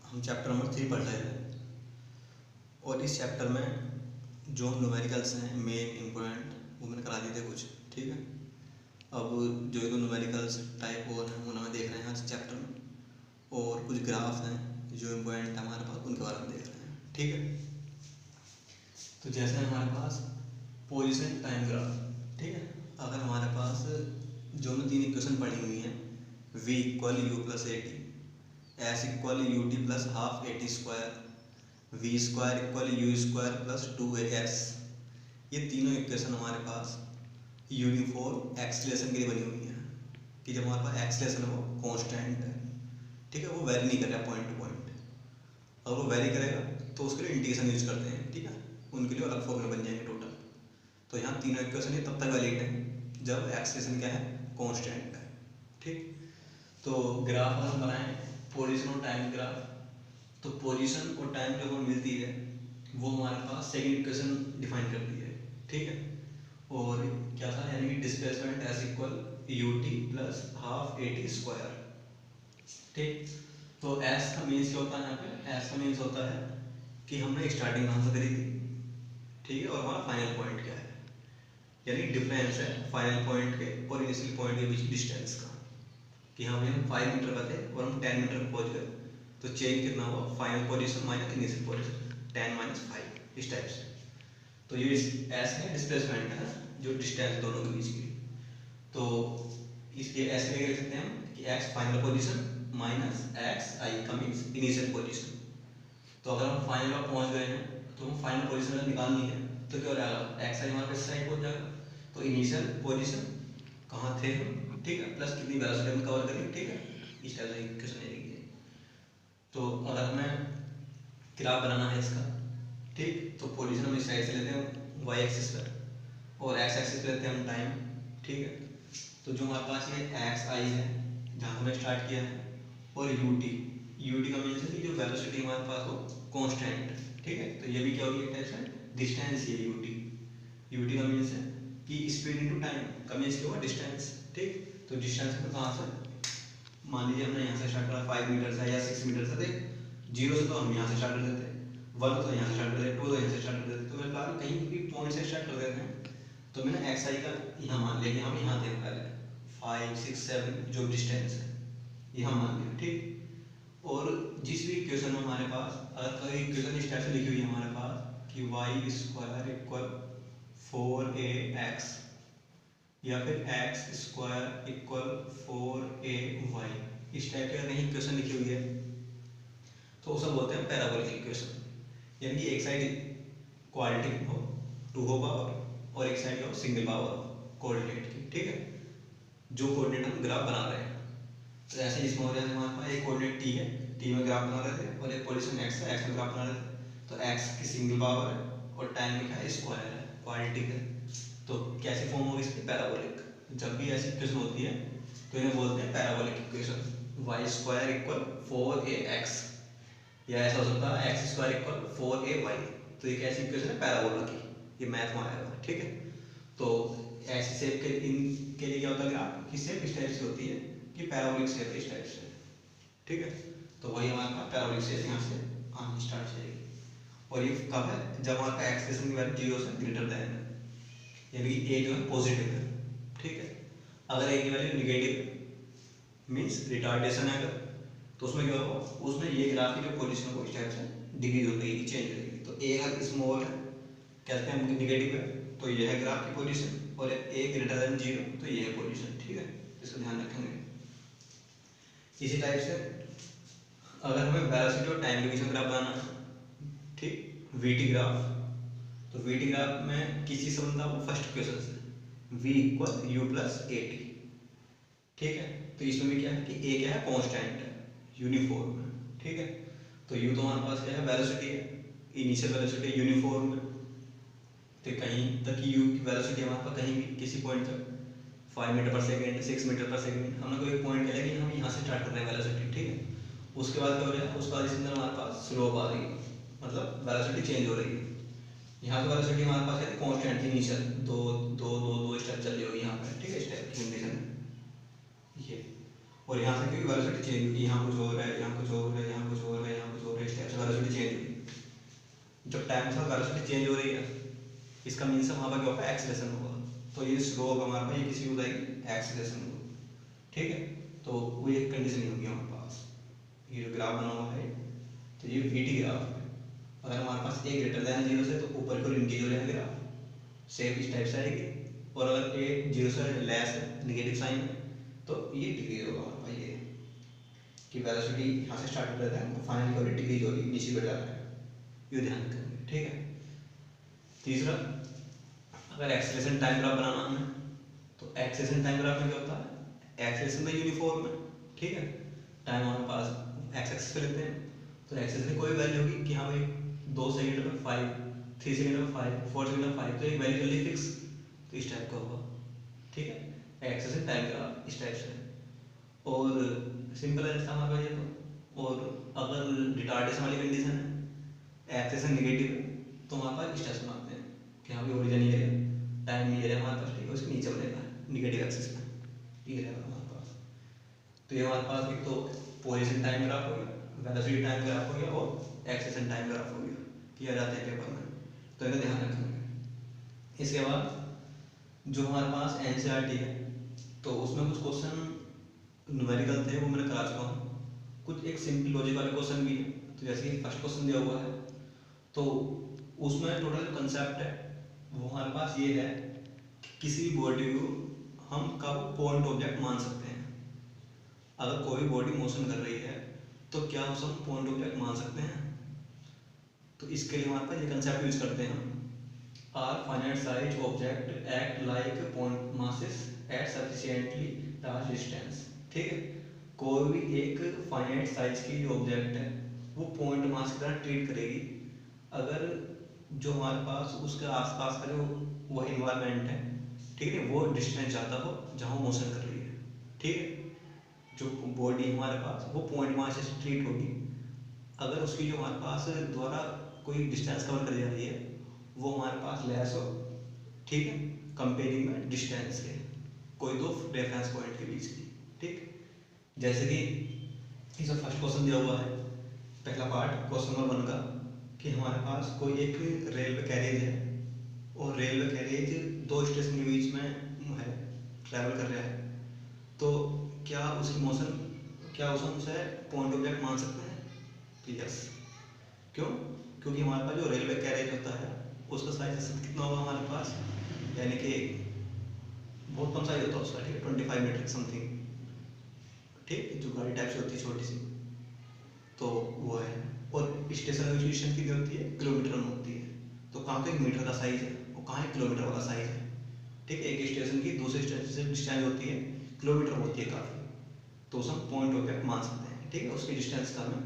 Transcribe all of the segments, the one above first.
हम chapter number 3 पढ़ रहे थे और इस चैप्टर में जो न्यूमेरिकल्स हैं मेन इम्पोर्टेंट वो मैंने करा दिए थे कुछ। ठीक है, अब जो न्यूमेरिकल्स टाइप और हैं वो हमें देख रहे हैं आज चैप्टर में, और कुछ ग्राफ हैं जो इम्पोर्टेंट है हमारे पास उनके बारे में देख रहे हैं। ठीक है, तो जैसे हमारे पास पोजीशन टाइम ग्राफ। ठीक है, अगर हमारे पास जो हमने 3 इक्वेशन पढ़ी हुई हैं, v equal u plus a t, s equal u t plus half a t square, v square equal u square plus 2as, ये तीनों इक्वेशन हमारे पास यूनिफॉर्म एक्सलेशन के लिए बनी हुई हैं कि जब हमारे पास एक्सलेशन है वो कांस्टेंट है। ठीक है, वो वेरी नहीं कर रहा पॉइंट टू पॉइंट। अगर वो वेरी करेगा तो उसके लिए इंटीग्रेशन यूज करते हैं। ठीक है, उनके लिए अलग फॉर्मूला बन जाएंगे टोटल। तो यहाँ तीनों इक्वेशन ये तब तक वैलिड है जब एक्सलेशन क्या है, कांस्टेंट है। ठीक, तो ग्राफ अगर हम बनाएं पोजीशन और टाइम ग्राफ, तो पोजीशन और टाइम जो हमें मिलती है वो हमारे पास सेकंड इक्वेशन डिफाइन करती है। ठीक है, और क्या था, यानी कि displacement S equal u t plus half a t square. ठीक, तो एस का मीन्स क्या होता है, यहाँ पे एस का मीन्स होता है कि हमने स्टार्टिंग कहाँ से करी थी। ठीक है, और हमारा फाइनल पॉइंट क्या है, यानी डिफरेंस है फाइनल पॉइंट के और इनिशियल पॉइंट के बीच डिस्टेंस का। कि हाँ भाई हम 5 मीटर का थे और हम 10 मीटर पर पहुँच गए, तो चेंज कितना हुआ, final position minus initial position, 10 minus 5 इस टाइप से। तो ये एस है डिस्प्लेसमेंट है जो डिस्टेंस दोनों के बीच की। तो इसके एस के लिख सकते हैं हम कि x final position minus x i का मीन्स इनिशियल पोजीशन। तो अगर हम फाइनल पर पहुँच गए हैं तो हम फाइनल पोजीशन निकालनी है, तो क्या हो जाएगा, एक्स आई हमारे पास साइड पहुँच जाएगा। तो इनिशियल पोजीशन कहाँ थे हम, ठीक है, प्लस कितनी वेलोसिटी हम कवर करेंगे। ठीक है, इस टाइप से इक्वेशन लिखिए। तो अगर हमें ग्राफ बनाना है इसका, ठीक, तो पोजीशन हम इस साइड से लेते हैं वाई एक्सिस पर और एक्स एक्सिस पे लेते हैं हम टाइम। ठीक है, तो जो हमारे पास ये एक्स आई है जहाँ हमने स्टार्ट किया है, और यू टी का मीन्स है कि जो वेलोसिटी हमारे पास हो कांस्टेंट। ठीक है, तो ये भी क्या होगी, एक टाइप से डिस्टेंस। ये यू टी का मीन्स है कि स्पीड इनटू टाइम का मीन्स क्या होगा, डिस्टेंस। ठीक, तो डिस्टेंस में कहाँ से, मान लीजिए हमने यहाँ से स्टार्ट करा 5 मीटर से या 6 मीटर से, देख 0 से तो हम यहाँ से स्टार्ट कर देते हैं, 1 तो यहाँ से स्टार्ट कर देते हैं, 2 तो यहाँ से स्टार्ट कर देते हैं। तो मेरे पास कहीं भी पॉइंट से स्टार्ट कर देते हैं, तो मैंने एक्स आई का यहाँ मान लिया कि हम यहाँ थे पहले 5 6 7 जो डिस्टेंस है ये हम मान लिया। ठीक, और जिस भी इक्वेशन में हमारे पास अगर कोई इक्वेशन इस टाइप से लिखी हुई है हमारे पास कि वाई स्क्वायर इक्वल 4ax या फिर एक्स स्क्वायर इक्वल 4ay, इस टाइप की अगर कहीं इक्वेशन लिखी हुई है तो उसे बोलते हैं पैराबोलिक इक्वेशन। यानी कि एक साइड क्वाड्रेटिक हो 2 हो पावर और एक साइड हो सिंगल पावर कोऑर्डिनेट की। ठीक है, जो कोऑर्डिनेट हम ग्राफ बना रहे हैं, तो ऐसे इसमें हो जाए हमारे पास एक कोऑर्डिनेट टी है, टी में ग्राफ बना रहे थे, और एक पोजीशन एक्स है, एक्स में ग्राफ बना रहे थे। तो एक्स की सिंगल पावर है और टाइम लिखा है स्क्वायर है, क्वाड्रेटिक है। तो कैसे फॉर्म होगी इसकी, पैराबोलिक। जब भी ऐसी इक्वेशन होती है तो इन्हें बोलते हैं parabolic equation. Y square equal 4ax, या ऐसा हो सकता है एक्स स्क्वायर इक्वल 4ay। तो एक ऐसी इक्वेशन है पैराबोला की, ये मैथ में आएगा। ठीक है, तो ऐसी शेप के इनके लिए क्या होता है ग्राफ की शेप इस टाइप से होती है कि पैराबोलिक शेप इस टाइप से। ठीक है, तो वही हमारे पास पैराबोलिक शेप यहाँ से आनी स्टार्ट हो जाएगी। और ये कब है, जब हमारे पास एक्सप्रेशन की वैल्यू 0 से ग्रेटर देन है, यानी कि ए जो है पॉजिटिव है। ठीक है, अगर ए की वैल्यू निगेटिव मीन्स रिटार्डेशन है अगर, तो उसमें क्या होगा, उसमें ये ग्राफ की जो पोजीशन को इस टाइप से डिग्री हो गई, चेंज हो जाएगी। तो ए अगर स्मॉल है, कहते हैं निगेटिव है, तो ये है ग्राफ की पोजीशन, और ए ग्रेटर देन 0 तो ये है पोजीशन। ठीक है, इसको ध्यान रखेंगे। इसी टाइप से अगर हमें वेलोसिटी और टाइम के बीच में ग्राफ बनाना है, ठीक, वीटी ग्राफ, तो वीटी ग्राफ में किसी से बनता है फर्स्ट इक्वेशन से, v equal u plus a T. ठीक है, तो इसमें भी क्या है कि ए क्या है, कांस्टेंट है, यूनिफॉर्म है। ठीक है, तो यू तो हमारे पास क्या है, वेलोसिटी है, इनिशियल वेलोसिटी यूनिफॉर्म है। तो कहीं तक यू की वेलोसिटी हमारे पास कहीं भी किसी पॉइंट तक 5 मीटर पर सेकेंड 6 मीटर पर सेकेंड, हमने कोई पॉइंट लिया कि हम यहाँ से स्टार्ट कर रहे हैं वेलोसिटी। ठीक है, उसके बाद क्या हो रहा है, उसके बाद इसके अंदर हमारे पास स्लोप आ रही है, मतलब वेलोसिटी चेंज हो रही है। यहाँ पे वेलोसिटी हमारे पास है कांस्टेंट थी इनिशियल, दो स्टेप चल रही होगी यहाँ पे। ठीक है, स्टेप की कंडीशन ये, और यहाँ से क्योंकि वेलोसिटी चेंज होगी, यहाँ कुछ और है, यहाँ कुछ और है, यहाँ कुछ और है, यहाँ कुछ टाइम से वेलोसिटी चेंज हो रही है, इसका मीन्स वहाँ पर क्या होगा, एक्सीलरेशन होगा। तो ये स्लो होगा हमारे पास, ये किसी हो जाएगी एक्सीलरेशन होगा, ठीक है। तो वो एक कंडीशन ही होगी हमारे पास। ये जो ग्राफ बना हुआ है तो ये वी टी ग्राफ है। अगर हमारे पास ए ग्रेटर दैन 0 से तो ऊपर को इंक्रीज हो जाएगा ग्राफ, सेम इस टाइप से आएगी। और अगर ए 0 से लेस है, नेगेटिव साइन है, तो ये डिक्रीज होगा हमारे पास। ये कि वेलोसिटी यहाँ से स्टार्ट हो जाता है तो फाइनली कभी डिक्रीज होगी, नीचे बढ़ जाता है, ये ध्यान रखेंगे, ठीक है। तीसरा, अगर एक्सेलरेशन टाइम ग्राफ बनाना हमें तो एक्सेलरेशन टाइम ग्राफ में क्या होता है, एक्सेलरेशन में यूनिफॉर्म है, ठीक है। टाइम हमारे पास एक्स एक्सिस पे लेते हैं तो एक्सेलरेशन की कोई वैल्यू होगी कि हाँ भाई 2 सेकंड में 5, 3 सेकंड में 5, 4 सेकंड में 5, तो एक वैल्यू जल्दी फिक्स, तो इस टाइप का होगा, ठीक है। एक्सेलरेशन टाइम ग्राफ इस टाइप से। और सिंपल है जैसा हमारे पास ये तो। और अगर रिटार्डेशन वाली कंडीशन है, एक्सेलरेशन नेगेटिव है, तो हमारे पास इस टाइप से बनाते हैं कि हाँ भाई ओरिजिन ये है, टाइम ये है हमारे पास, ठीक है, उसके नीचे बनेगा नेगेटिव एक्सिस में, ये रहेगा हमारे पास। तो ये हमारे पास एक तो पोजीशन टाइम ग्राफ हो गया, वेलोसिटी टाइम ग्राफ हो गया और एक्सेलरेशन टाइम ग्राफ हो गया, किया जाता है पेपर में, तो इनका ध्यान रखेंगे। इसके बाद जो हमारे पास एनसीईआरटी है तो उसमें कुछ क्वेश्चन न्यूमेरिकल थे, वो मैंने करा चुका हूँ। कुछ एक सिंपल लॉजिक वाले क्वेश्चन भी है, तो जैसे कि फर्स्ट क्वेश्चन दिया हुआ है तो उसमें टोटल जो कंसेप्ट है वो हमारे पास ये है कि किसी भी बॉडी को हम कब पॉइंट ऑब्जेक्ट मान सकते हैं। अगर कोई बॉडी मोशन कर रही है तो क्या उसे हम पॉइंट ऑब्जेक्ट मान सकते हैं। तो इसके लिए हमारे पास ये कंसेप्ट यूज करते हैं हम, are finite size object act like point masses at sufficiently large distance, ठीक है। कोई भी एक फाइनाइट साइज की जो ऑब्जेक्ट है वो पॉइंट मास की तरह ट्रीट करेगी अगर जो हमारे पास उसके आसपास का जो वो इन्वायरमेंट है, ठीक है, वो डिस्टेंस ज़्यादा हो जहाँ वो मोशन कर रही है, ठीक है। जो बॉडी हमारे पास वो पॉइंट मास से ट्रीट होगी अगर उसकी जो हमारे पास द्वारा कोई डिस्टेंस कवर कर जा रही है वो हमारे पास लेस हो, ठीक है, कंपेयरिंग में डिस्टेंस के कोई दो रेफरेंस पॉइंट के बीच की, ठीक। जैसे कि इस फर्स्ट क्वेश्चन दिया हुआ है, पहला पार्ट क्वेश्चन नंबर 1 का, कि हमारे पास कोई एक रेलवे कैरेज है और रेलवे कैरेज 2 स्टेशन के बीच में है, ट्रैवल कर रहा है, तो क्या उसकी मोशन, क्या उसे पॉइंट ऑब्जेक्ट मान सकते हैं। यस, क्यों, क्योंकि हमारे पास जो रेलवे कैरेज होता है उसका साइज कितना होगा हमारे पास, यानी कि बहुत कम साइज होता है उसका, ठीक है, 25 मीटर समथिंग, ठीक, जो गाड़ी टाइप से होती है छोटी सी, तो वो है। और स्टेशन की डिस्टेंस कितनी होती है, किलोमीटर में होती है। तो कहाँ का मीटर का साइज है और कहाँ एक किलोमीटर वाला साइज है, ठीक। एक स्टेशन की दूसरे स्टेशन से डिस्टेंस होती है किलोमीटर होती है काफ़ी, तो उसे हम पॉइंट ऑब्जेक्ट मान सकते हैं, ठीक है। उसकी डिस्टेंस कम है,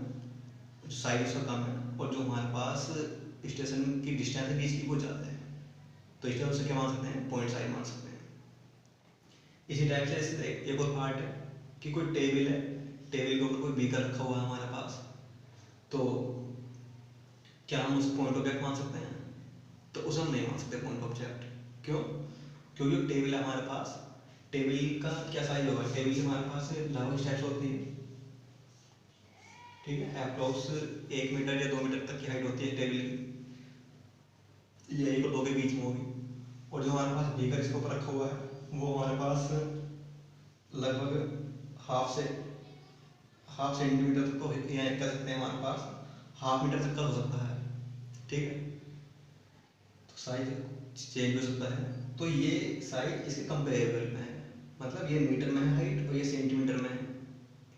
साइज उसका कम है, और जो हमारे पास स्टेशन की डिस्टेंस है बीच की वो ज़्यादा है, तो इस तरह से क्या मान सकते हैं, पॉइंट साइज मान सकते हैं। इसी टाइप से एक और पार्ट है कि कोई टेबल है, टेबल के ऊपर कोई बीकर रखा हुआ है हमारे पास, तो क्या हम उस पॉइंट ऑब्जेक्ट मान सकते हैं, तो उसे हम नहीं मान सकते पॉइंट ऑब्जेक्ट। क्यों, क्योंकि टेबल है हमारे पास, टेबल का क्या साइज होगा, टेबल हमारे पास लगभग स्टेप्स होती है, ठीक है, अप्रोक्स 1 मीटर या 2 मीटर तक की हाइट होती है टेबल की, ये 1 और 2 के बीच में होगी। और जो हमारे पास बीकर इसके ऊपर रखा हुआ है वो हमारे पास लगभग हाफ सेंटीमीटर तक तो या कह सकते हैं हमारे पास हाफ मीटर तक का हो सकता है, ठीक है। तो साइज चेंज हो सकता है, तो ये साइज इसके कंपेरेबल में है, मतलब ये मीटर में है हाइट और ये सेंटीमीटर में है,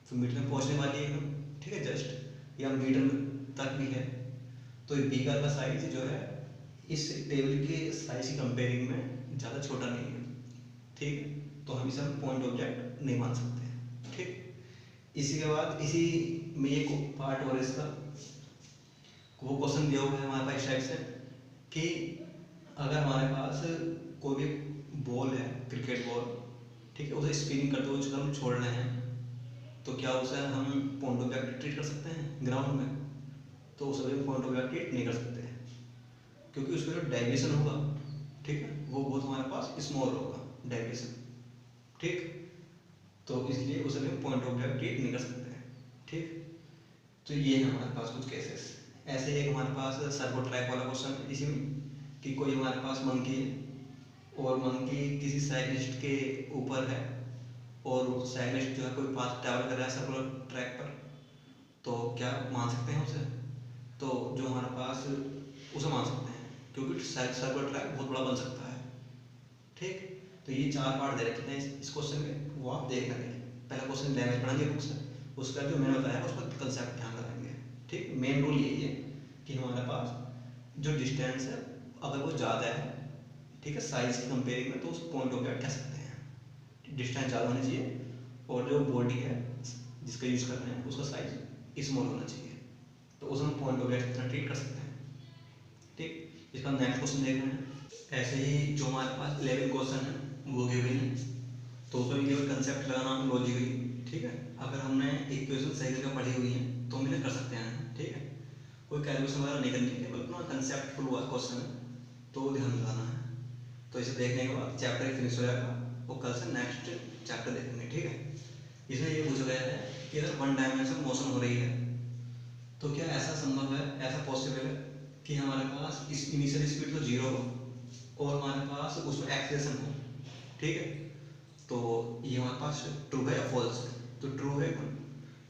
तो मीटर में पहुंचने वाली है एकदम, ठीक है, जस्ट या मीटर तक भी है। तो बीकर का साइज जो है इस टेबल के साइज की कंपेयरिंग में ज़्यादा छोटा नहीं है, ठीक है, तो हम इसे पॉइंट ऑब्जेक्ट नहीं मान सकते, ठीक। इसी के बाद इसी में एक पार्ट और इसका वो क्वेश्चन दिया हुआ है हमारे पास टाइप से कि अगर हमारे पास कोई भी बॉल है, क्रिकेट बॉल, ठीक है, उसे स्पिनिंग करते हुए हम छोड़ रहे हैं, तो क्या उसे हम पॉइंट ऑब्जेक्ट ट्रीट कर सकते हैं ग्राउंड में, तो उसे भी पॉइंट ऑब्जेक्ट ट्रीट नहीं कर सकते हैं, क्योंकि उसमें जो डाइवर्शन होगा, ठीक है, वो बहुत हमारे पास स्मॉल होगा डाइवर्शन, ठीक, तो इसलिए उसे भी पॉइंट ऑब्जेक्ट ट्रीट नहीं कर सकते हैं, ठीक। तो ये है हमारे पास कुछ केसेस। ऐसे ही एक हमारे पास सर्वो ट्रैक वाला क्वेश्चन है इसी में, कि कोई हमारे पास मंकी है और मंकी किसी साइकिलिस्ट के ऊपर है और साइकिलिस्ट जो है कोई पाथ ट्रैवल कर रहा है सर्कुलर ट्रैक पर, तो क्या मान सकते हैं उसे? तो जो हमारे पास उसे मान सकते हैं, क्योंकि सर्कुलर ट्रैक बहुत बड़ा बन सकता है। ठीक, तो ये 4 पार्ट दे रखे हैं इस क्वेश्चन के, वो आप देख लेंगे। पहला क्वेश्चन डैमेज पढ़ेंगे बुक से, उसका जो मैंने बताया उसका कंसेप्ट ध्यान रखेंगे। ठीक, मेन रूल यही है कि हमारे पास जो डिस्टेंस है अगर वो ज़्यादा है, ठीक है, साइज की कंपेयरिंग में, तो उस पॉइंट ऑफ व्यू कह सकते हैं डिस्टेंस ज़्यादा होनी चाहिए, और जो बॉडी है जिसका यूज़ कर रहे हैं उसका साइज स्मॉल होना चाहिए, तो उसे हम पॉइंट ऑफ व्यू कितना ट्रीट कर सकते हैं। ठीक, इसका नेक्स्ट क्वेश्चन देख रहे हैं। ऐसे ही जो हमारे पास 11 क्वेश्चन है वो गिवन है, तो उसमें केवल कंसेप्ट लगाना लॉजिकली। ठीक है, अगर हमने इक्वेशन सही जगह पढ़ी हुई है तो हम इन्हें कर सकते हैं। ठीक है, कोई कैलकुलेशन वगैरह नहीं करनी है, केवल अपना कंसेप्टफुल क्वेश्चन है तो ध्यान लगाना है। तो इसे देखने के बाद चैप्टर फिनिश हो जाएगा और कल से नेक्स्ट चैप्टर देखेंगे। ठीक है, इसमें ये पूछा गया है कि अगर 1 डायमेंशन मोशन हो रही है तो क्या ऐसा संभव है, ऐसा पॉसिबल है कि हमारे पास इस इनिशियल स्पीड तो 0 हो और हमारे पास उसमें एक्सेलेरेशन हो। ठीक है, तो ये हमारे पास ट्रू है या फॉल्स है? तो ट्रू है।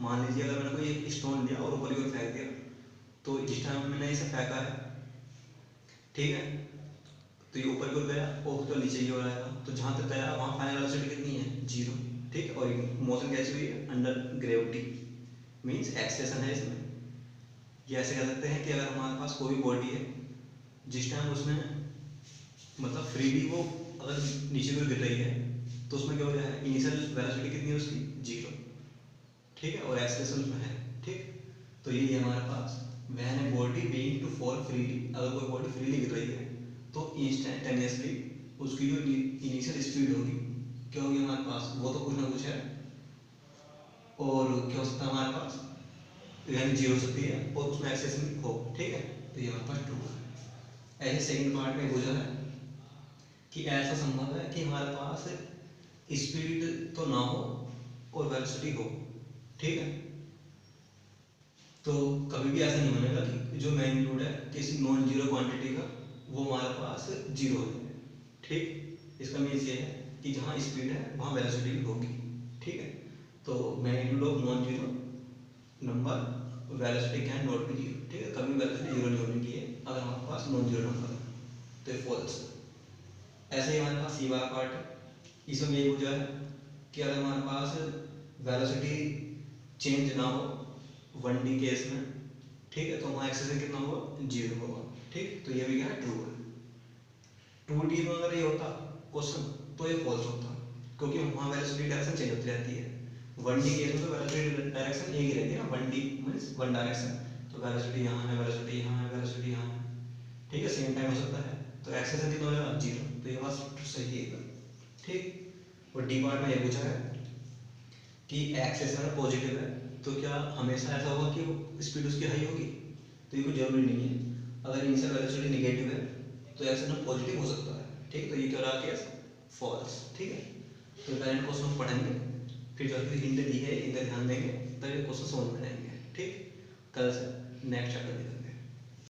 मान लीजिए अगर मैंने कोई एक स्टोन लिया और ऊपर की ओर फेंक दिया, तो जिस टाइम मैंने इसे फेंका है, ठीक है, तो ये ऊपर की ओर गया और तो नीचे की ओर आएगा, तो जहाँ तक गया वहाँ फाइनल वेलोसिटी कितनी है? 0। ठीक, और मोशन कैसी हुई है? अंडर ग्रेविटी, मीन्स एक्सेलेरेशन है इसमें। ये ऐसे कह सकते हैं कि अगर हमारे पास कोई बॉडी है जिस टाइम उसमें मतलब फ्रीली वो अगर नीचे की ओर गिर रही है, तो उसमें क्या हो जाए? इनिशियल वेलोसिटी कितनी है उसकी? 0। ठीक है, और एक्सेलेरेशन उसमें है। ठीक, तो ये हमारे पास when a body being to fall freely, अगर कोई बॉडी फ्रीली गिर रही है तो इंस्टेंटेनियसली उसकी जो इनिशियल स्पीड होगी क्या होगी हमारे पास? वो तो कुछ ना कुछ है, और क्या हो सकता है हमारे पास? यानी 0 हो सकती है और उसमें एक्सेलेरेशन हो। ठीक है, तो ये हमारे पास ट्रू है। ऐसे सेकंड पार्ट में पूछा है कि ऐसा संभव है कि हमारे पास स्पीड तो ना हो और वेलोसिटी हो। ठीक है, तो कभी भी ऐसा नहीं बनेगा कि जो मैग्नीट्यूड है किसी नॉन जीरो क्वांटिटी का वो हमारे पास 0 है। ठीक, इसका मीन्स ये है कि जहाँ स्पीड है वहाँ वेलोसिटी भी होगी। ठीक है, तो magnitude of non zero number velocity can not be 0। ठीक है, कभी वेलोसिटी 0 नहीं होनी चाहिए अगर हमारे पास नॉन जीरो नंबर है, तो ये फॉल्स। ऐसे ही हमारे पास ये वाला पार्ट है, इसमें ये पूछा है कि अगर हमारे पास वेलोसिटी चेंज ना हो 1D केस में, ठीक है, तो वहाँ एक्सेलेरेशन कितना होगा? 0 होगा। ठीक, तो ये भी क्या है? ट्रू है। 2D में अगर ये होता क्वेश्चन तो ये फॉल्स होता, क्योंकि वहाँ वेलोसिटी डायरेक्शन चेंज होती रहती है। 1D केस में तो वेलोसिटी डायरेक्शन एक ही रहती है ना, 1D मीन्स वन डायरेक्शन, तो वेलोसिटी यहाँ है, वेलोसिटी यहाँ है, वेलोसिटी यहाँ है। ठीक है, सेम टाइम हो सकता है, तो एक्सेलेरेशन कितना हो जाएगा? 0। तो ये बात सही है। ठीक, और डी पार्ट में ये पूछा है कि एक्सेलेरेशन पॉजिटिव है तो क्या हमेशा ऐसा होगा कि स्पीड उसकी हाई होगी? तो ये कोई जरूरी नहीं है। अगर इनिशियल वेलोसिटी नेगेटिव है तो एक्सेलेरेशन पॉजिटिव हो सकता है। ठीक, तो ये क्या रहा? Case falls. ठीक है, तो करंट क्वेश्चन पढ़ेंगे, फिर जो हिंट दी है इनका ध्यान देंगे, तब ये क्वेश्चन समझ में आएंगे। ठीक, कल से नेक्स्ट चैप्टर